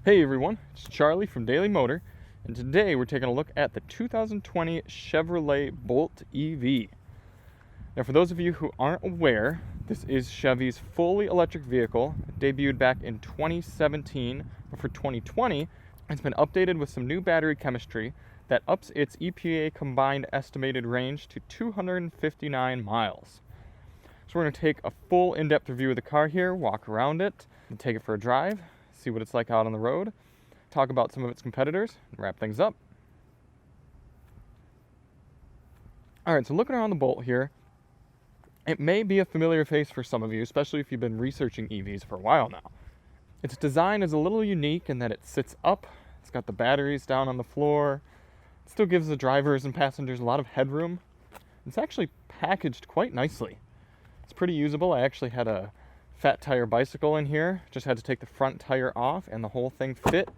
Hey everyone, it's Charlie from Daily Motor, and today we're taking a look at the 2020 Chevrolet Bolt EV. Now for those of you who aren't aware, this is Chevy's fully electric vehicle. It debuted back in 2017, but for 2020, it's been updated with some new battery chemistry that ups its EPA combined estimated range to 259 miles. So we're going to take a full in-depth review of the car here, walk around it, and take it for a drive, see what it's like out on the road, talk about some of its competitors, and wrap things up. Alright, so looking around the Bolt here, it may be a familiar face for some of you, especially if you've been researching EVs for a while now. Its design is a little unique in that it sits up, it's got the batteries down on the floor, it still gives the drivers and passengers a lot of headroom. It's actually packaged quite nicely. It's pretty usable. I actually had a fat tire bicycle in here, just had to take the front tire off and the whole thing fit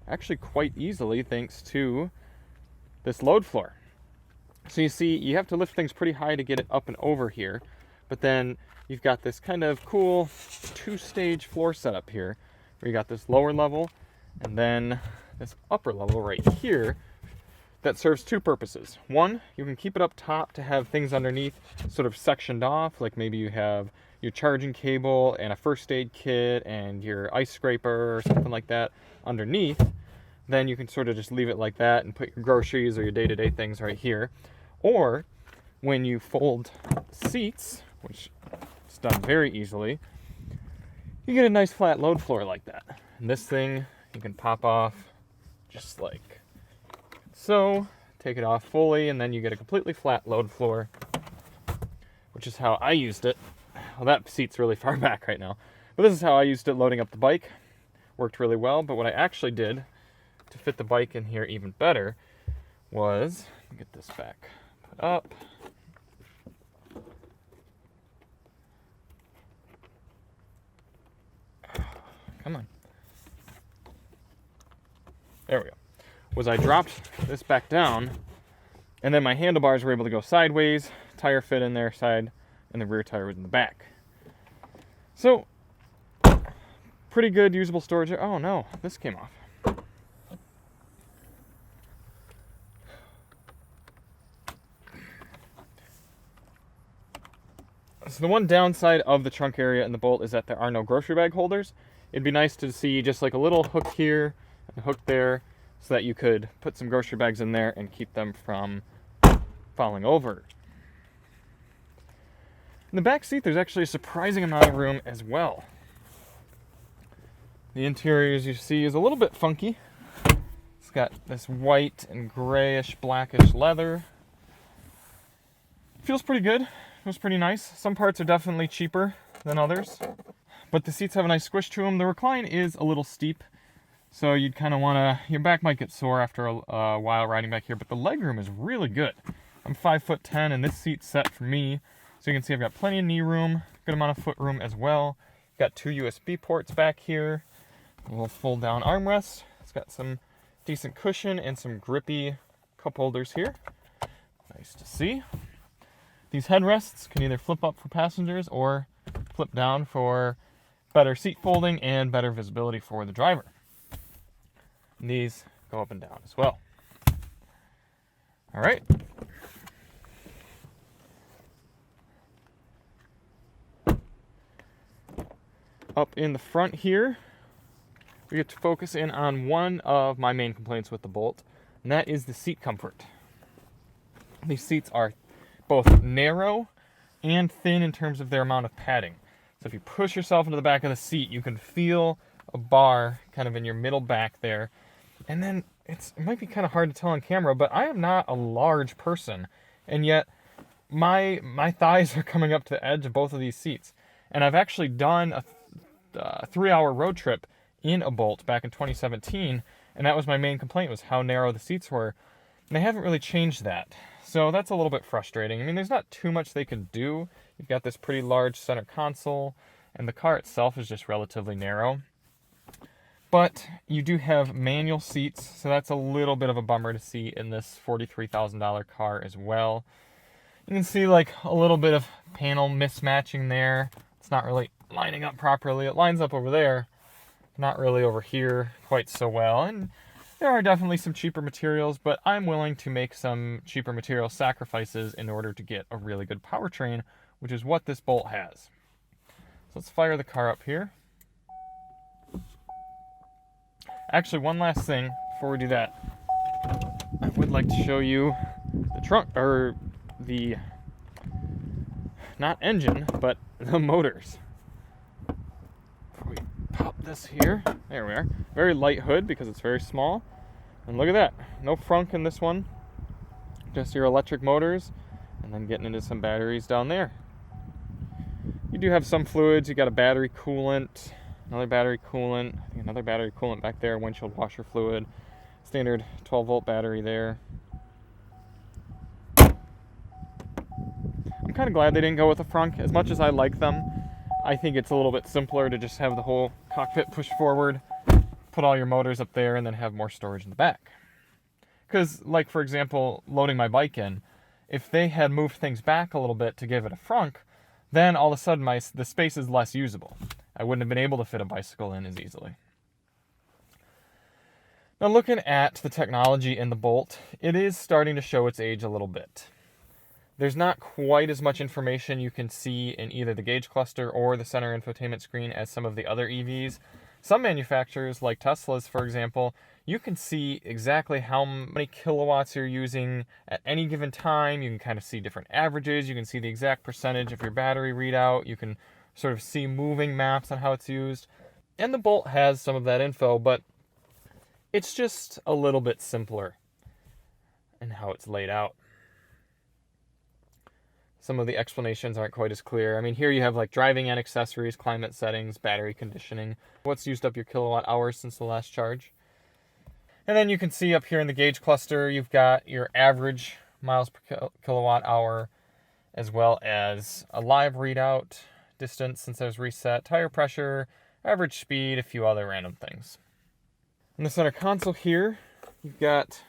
actually quite easily thanks to this load floor. So you see, you have to lift things pretty high to get it up and over here, but then you've got this kind of cool two-stage floor setup here where you got this lower level and then this upper level right here that serves two purposes. One, you can keep it up top to have things underneath sort of sectioned off, like maybe you have your charging cable and a first aid kit and your ice scraper or something like that underneath. Then you can sort of just leave it like that and put your groceries or your day-to-day things right here. Or when you fold seats, which is done very easily, you get a nice flat load floor like that. And this thing you can pop off just like so, take it off fully, and then you get a completely flat load floor, which is how I used it. Well, that seat's really far back right now, but this is how I used it loading up the bike. Worked really well, but what I actually did to fit the bike in here even better was, get this back put up. Come on. There we go. Was I dropped this back down, and then my handlebars were able to go sideways, tire fit in their side, and the rear tire was in the back. So, pretty good usable storage. Oh no, this came off. So the one downside of the trunk area in the Bolt is that there are no grocery bag holders. It'd be nice to see just like a little hook here and a hook there, so that you could put some grocery bags in there and keep them from falling over. In the back seat, there's actually a surprising amount of room as well. The interior, as you see, is a little bit funky. It's got this white and grayish, blackish leather. Feels pretty good. Feels pretty nice. Some parts are definitely cheaper than others, but the seats have a nice squish to them. The recline is a little steep, so you'd kind of want to, your back might get sore after a while riding back here, but the legroom is really good. I'm 5'10", and this seat's set for me. So you can see I've got plenty of knee room, good amount of foot room as well. Got two USB ports back here, a little fold down armrest. It's got some decent cushion and some grippy cup holders here. Nice to see. These headrests can either flip up for passengers or flip down for better seat folding and better visibility for the driver. These go up and down as well. All right. Up in the front here, we get to focus in on one of my main complaints with the Bolt, and that is the seat comfort. These seats are both narrow and thin in terms of their amount of padding. So if you push yourself into the back of the seat, you can feel a bar kind of in your middle back there. And then it might be kind of hard to tell on camera, but I am not a large person, and yet my thighs are coming up to the edge of both of these seats. And I've actually done a 3-hour road trip in a Bolt back in 2017, and that was my main complaint, was how narrow the seats were. And they haven't really changed that, so that's a little bit frustrating. I mean, there's not too much they can do. You've got this pretty large center console, and the car itself is just relatively narrow. But you do have manual seats, so that's a little bit of a bummer to see in this $43,000 car as well. You can see like a little bit of panel mismatching there. It's not really lining up properly. It lines up over there, not really over here quite so well. And there are definitely some cheaper materials, but I'm willing to make some cheaper material sacrifices in order to get a really good powertrain, which is what this Bolt has. So let's fire the car up here. Actually, one last thing before we do that. I would like to show you the trunk, or the, not engine, but the motors. Before we pop this here, there we are. Very light hood because it's very small. And look at that, no frunk in this one. Just your electric motors, and then getting into some batteries down there. You do have some fluids. You got a battery coolant, another battery coolant, I think another battery coolant back there, windshield washer fluid, standard 12-volt battery there. I'm kind of glad they didn't go with a frunk. As much as I like them, I think it's a little bit simpler to just have the whole cockpit push forward, put all your motors up there, and then have more storage in the back. Because, like, for example, loading my bike in, if they had moved things back a little bit to give it a frunk, then all of a sudden the space is less usable. I wouldn't have been able to fit a bicycle in as easily. Now, looking at the technology in the Bolt, it is starting to show its age a little bit. There's not quite as much information you can see in either the gauge cluster or the center infotainment screen as some of the other EVs. Some manufacturers, like Tesla's, for example, you can see exactly how many kilowatts you're using at any given time. You can kind of see different averages. You can see the exact percentage of your battery readout. You can sort of see moving maps on how it's used. And the Bolt has some of that info, but it's just a little bit simpler in how it's laid out. Some of the explanations aren't quite as clear. I mean, here you have like driving and accessories, climate settings, battery conditioning, what's used up your kilowatt hours since the last charge. And then you can see up here in the gauge cluster, you've got your average miles per kilowatt hour, as well as a live readout, distance since there's reset, tire pressure, average speed, a few other random things. In the center console here, you've got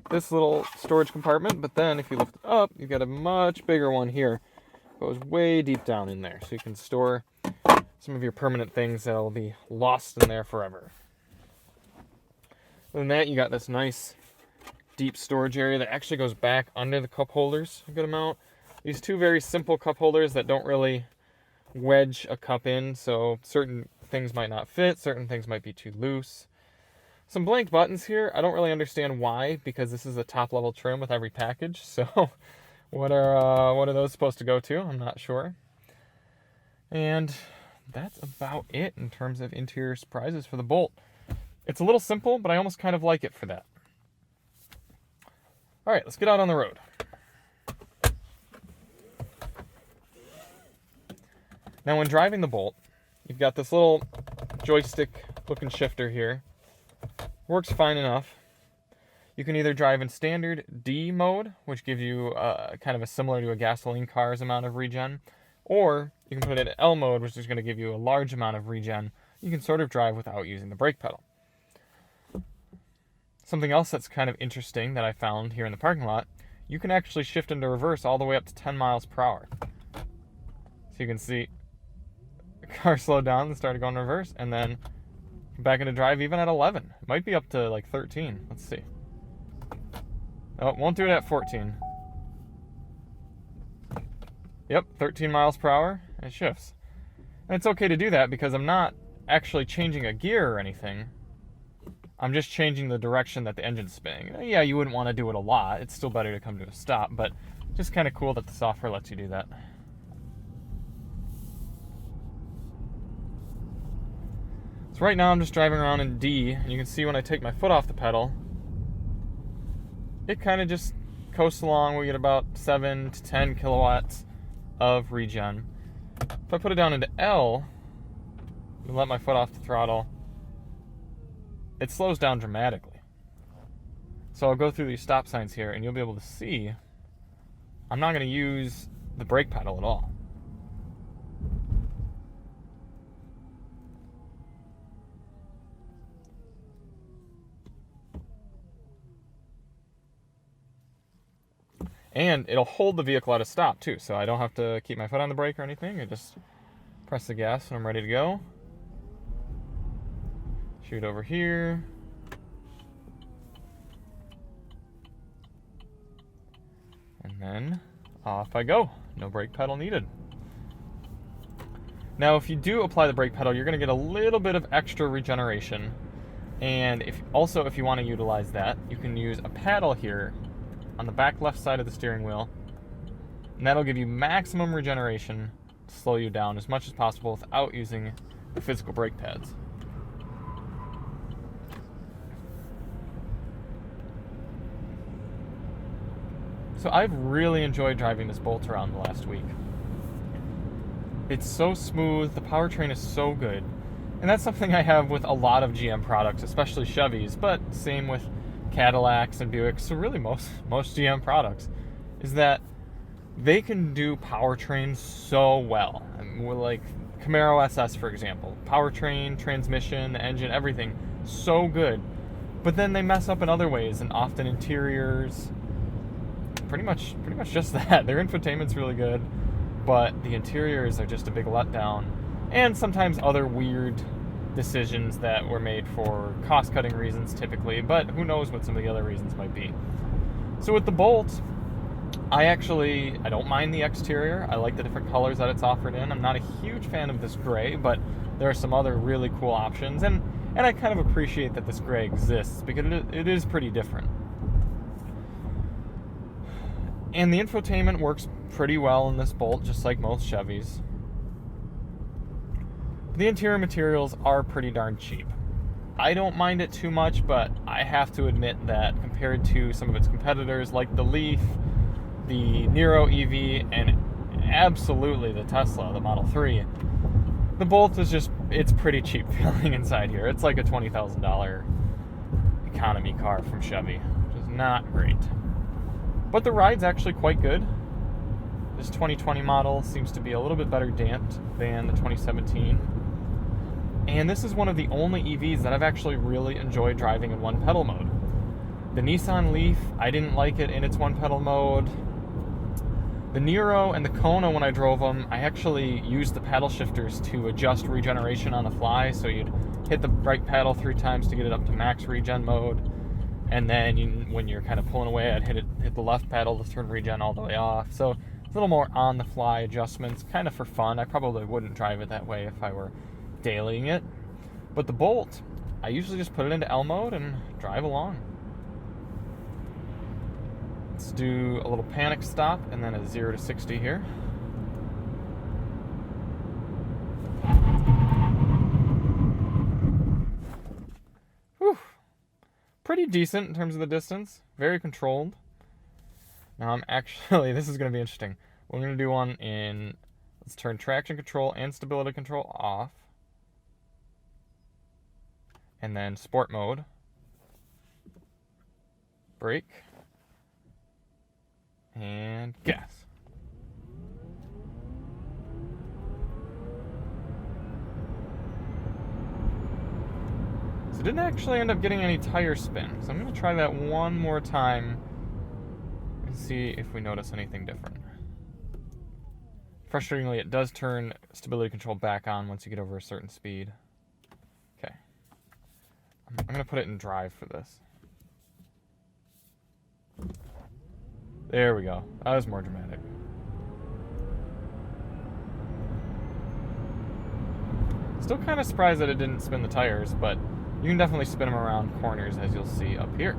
this little storage compartment, but then if you lift it up, you've got a much bigger one here. It goes way deep down in there, so you can store some of your permanent things that'll be lost in there forever. Other than that, you got this nice deep storage area that actually goes back under the cup holders a good amount. These two very simple cup holders that don't really wedge a cup in, so certain things might not fit, certain things might be too loose. Some blank buttons here. I don't really understand why, because this is a top level trim with every package, so what are those supposed to go to? I'm not sure. And that's about it in terms of interior surprises for the Bolt. It's a little simple, but I almost kind of like it for that. All right, let's get out on the road. Now, when driving the Bolt, you've got this little joystick-looking shifter here. Works fine enough. You can either drive in standard D mode, which gives you kind of a similar to a gasoline car's amount of regen, or you can put it in L mode, which is going to give you a large amount of regen. You can sort of drive without using the brake pedal. Something else that's kind of interesting that I found here in the parking lot, you can actually shift into reverse all the way up to 10 miles per hour. So you can see the car slowed down and started going reverse, and then back into drive even at 11. It might be up to like 13. Let's see. Oh, it won't do it at 14. Yep, 13 miles per hour, and it shifts. And it's okay to do that because I'm not actually changing a gear or anything. I'm just changing the direction that the engine's spinning. Yeah, you wouldn't want to do it a lot. It's still better to come to a stop, but just kind of cool that the software lets you do that. So right now I'm just driving around in D, and you can see when I take my foot off the pedal, it kind of just coasts along. We get about 7 to 10 kilowatts of regen. If I put it down into L and let my foot off the throttle, it slows down dramatically. So I'll go through these stop signs here, and you'll be able to see I'm not going to use the brake pedal at all. And it'll hold the vehicle at a stop too, so I don't have to keep my foot on the brake or anything. I just press the gas when I'm ready to go. Shoot over here. And then off I go. No brake pedal needed. Now, if you do apply the brake pedal, you're going to get a little bit of extra regeneration. And if you want to utilize that, you can use a paddle here on the back left side of the steering wheel. And that'll give you maximum regeneration to slow you down as much as possible without using the physical brake pads. So I've really enjoyed driving this Bolt around the last week. It's so smooth, the powertrain is so good. And that's something I have with a lot of GM products, especially Chevys, but same with Cadillacs and Buicks, so really most GM products, is that they can do powertrain so well. And we're like Camaro SS, for example. Powertrain, transmission, engine, everything, so good. But then they mess up in other ways, and often interiors, pretty much just that. Their infotainment's really good, but the interiors are just a big letdown. And sometimes other weird decisions that were made for cost-cutting reasons typically, but who knows what some of the other reasons might be. So with the Bolt, I don't mind the exterior. I like the different colors that it's offered in. I'm not a huge fan of this gray, but there are some other really cool options, and I kind of appreciate that this gray exists because it is pretty different. And the infotainment works pretty well in this Bolt, just like most Chevys. The interior materials are pretty darn cheap. I don't mind it too much, but I have to admit that compared to some of its competitors like the Leaf, the Niro EV, and absolutely the Tesla, the Model 3, the Bolt it's pretty cheap feeling inside here. It's like a $20,000 economy car from Chevy, which is not great. But the ride's actually quite good. This 2020 model seems to be a little bit better damped than the 2017. And this is one of the only EVs that I've actually really enjoyed driving in one pedal mode. The Nissan Leaf, I didn't like it in its one pedal mode. The Niro and the Kona, when I drove them, I actually used the paddle shifters to adjust regeneration on the fly. So you'd hit the right paddle 3 times to get it up to max regen mode. And then when you're kind of pulling away, I'd hit the left paddle to turn regen all the way off. So it's a little more on-the-fly adjustments, kind of for fun. I probably wouldn't drive it that way if I were dailying it. But the Bolt, I usually just put it into L mode and drive along. Let's do a little panic stop and then a 0 to 60 here. Whew. Pretty decent in terms of the distance. Very controlled. Now this is going to be interesting. We're going to do one in, let's turn traction control and stability control off. And then sport mode. Brake. And gas. So it didn't actually end up getting any tire spin. So I'm going to try that one more time and see if we notice anything different. Frustratingly, it does turn stability control back on once you get over a certain speed. Okay. I'm going to put it in drive for this. There we go. That was more dramatic. Still kind of surprised that it didn't spin the tires, but you can definitely spin them around corners, as you'll see up here.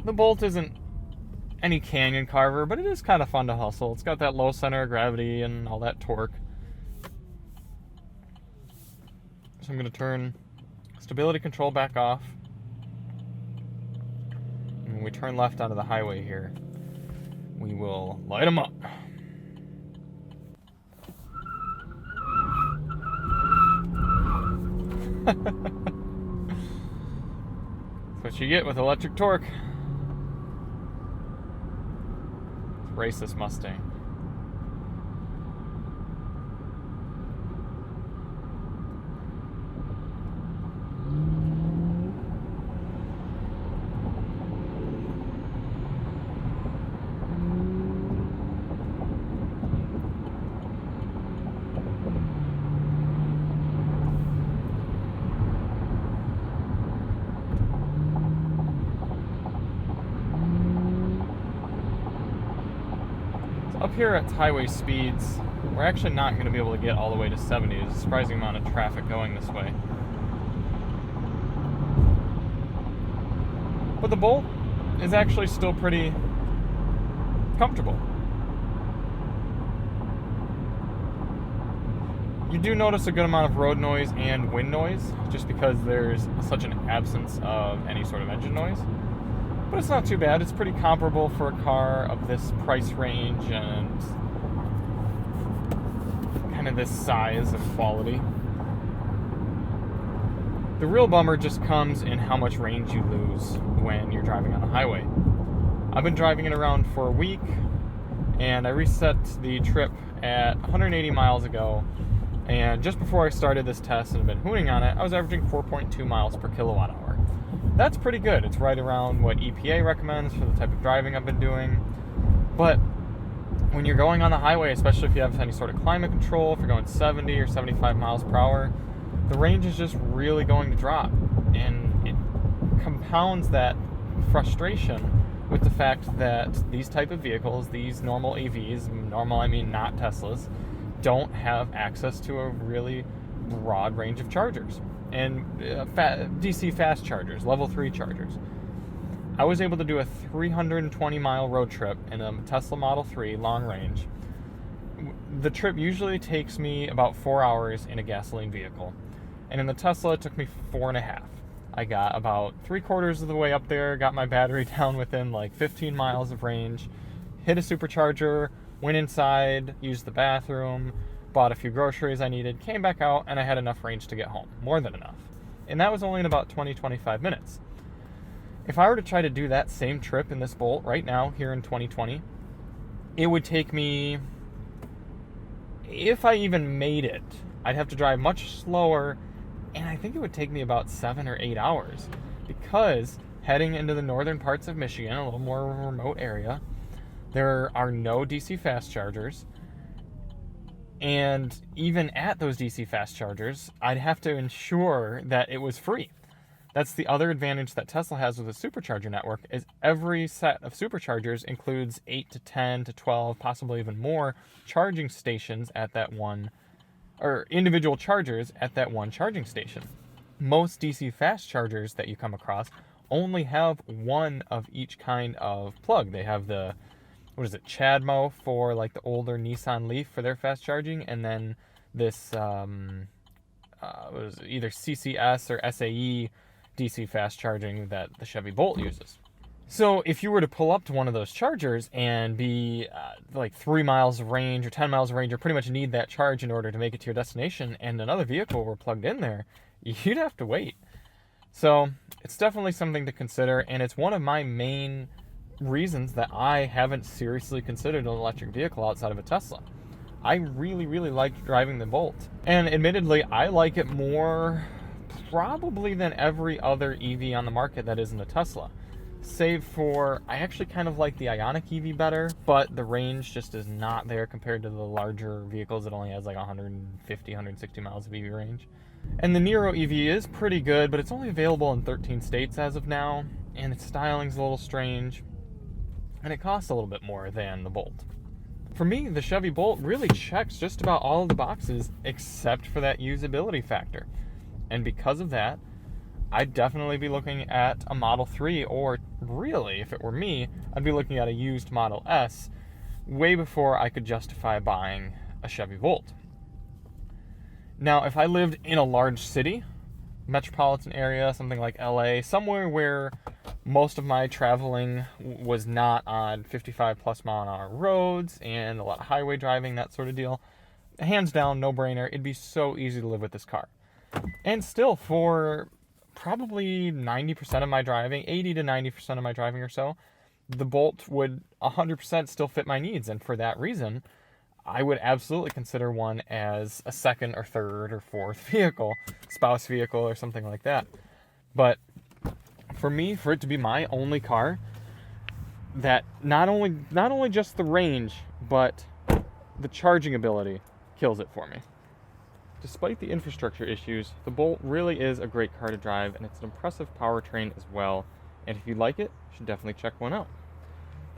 The Bolt isn't any canyon carver, but it is kind of fun to hustle. It's got that low center of gravity and all that torque. So I'm going to turn stability control back off. And when we turn left onto the highway here, we will light them up. That's what you get with electric torque. Let's race this Mustang. Up here at highway speeds, we're actually not going to be able to get all the way to 70. There's a surprising amount of traffic going this way. But the Bolt is actually still pretty comfortable. You do notice a good amount of road noise and wind noise, just because there's such an absence of any sort of engine noise. But it's not too bad. It's pretty comparable for a car of this price range and kind of this size and quality. The real bummer just comes in how much range you lose when you're driving on the highway. I've been driving it around for a week, and I reset the trip at 180 miles ago, and just before I started this test and have been hooning on it, I was averaging 4.2 miles per kilowatt hour. That's pretty good. It's right around what EPA recommends for the type of driving I've been doing. But when you're going on the highway, especially if you have any sort of climate control, if you're going 70 or 75 miles per hour, the range is just really going to drop. And it compounds that frustration with the fact that these type of vehicles, these normal EVs, normal I mean not Teslas, don't have access to a really broad range of chargers. And DC fast chargers, level 3 chargers. I was able to do a 320 mile road trip in a Tesla Model 3 long range. The trip usually takes me about 4 hours in a gasoline vehicle, and in the Tesla it took me 4.5. I got about 3/4 of the way up there, got my battery down within like 15 miles of range, hit a supercharger, went inside, used the bathroom, bought a few groceries I needed, came back out, and I had enough range to get home. More than enough. And that was only in about 20-25 minutes. If I were to try to do that same trip in this Bolt right now, here in 2020, it would take me, if I even made it, I'd have to drive much slower, and I think it would take me about 7 or 8 hours, because heading into the northern parts of Michigan, a little more remote area, there are no DC fast chargers. And even at those DC fast chargers, I'd have to ensure that it was free. That's the other advantage that Tesla has with the supercharger network, is every set of superchargers includes 8 to 10 to 12, possibly even more, charging stations at that one, or individual chargers at that one charging station. Most DC fast chargers that you come across only have one of each kind of plug. They have the CHAdeMO for like the older Nissan Leaf for their fast charging, and then this either CCS or SAE DC fast charging that the Chevy Bolt uses. So if you were to pull up to one of those chargers and be like 3 miles of range or 10 miles of range, you pretty much need that charge in order to make it to your destination, and another vehicle were plugged in there, you'd have to wait. So it's definitely something to consider, and it's one of my main reasons that I haven't seriously considered an electric vehicle outside of a Tesla. I really, really like driving the Bolt. And admittedly, I like it more probably than every other EV on the market that isn't a Tesla. Save for, I actually kind of like the Ioniq EV better, but the range just is not there compared to the larger vehicles that only has like 150, 160 miles of EV range. And the Niro EV is pretty good, but it's only available in 13 states as of now, and its styling's a little strange, and it costs a little bit more than the Bolt. For me, the Chevy Bolt really checks just about all of the boxes except for that usability factor. And because of that, I'd definitely be looking at a Model 3, or really, if it were me, I'd be looking at a used Model S way before I could justify buying a Chevy Bolt. Now, if I lived in a large city, metropolitan area, something like LA, somewhere where most of my traveling was not on 55 plus mile an hour roads and a lot of highway driving, that sort of deal, hands down, no brainer, it'd be so easy to live with this car. And still, for probably 90% of my driving, 80 to 90% of my driving or so, the Bolt would 100% still fit my needs. And for that reason, I would absolutely consider one as a second or third or fourth vehicle, spouse vehicle or something like that. But for me, for it to be my only car, that not only just the range, but the charging ability kills it for me. Despite the infrastructure issues, the Bolt really is a great car to drive, and it's an impressive powertrain as well. And if you like it, you should definitely check one out.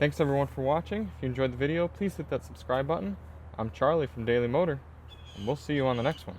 Thanks everyone for watching. If you enjoyed the video, please hit that subscribe button. I'm Charlie from Daily Motor, and we'll see you on the next one.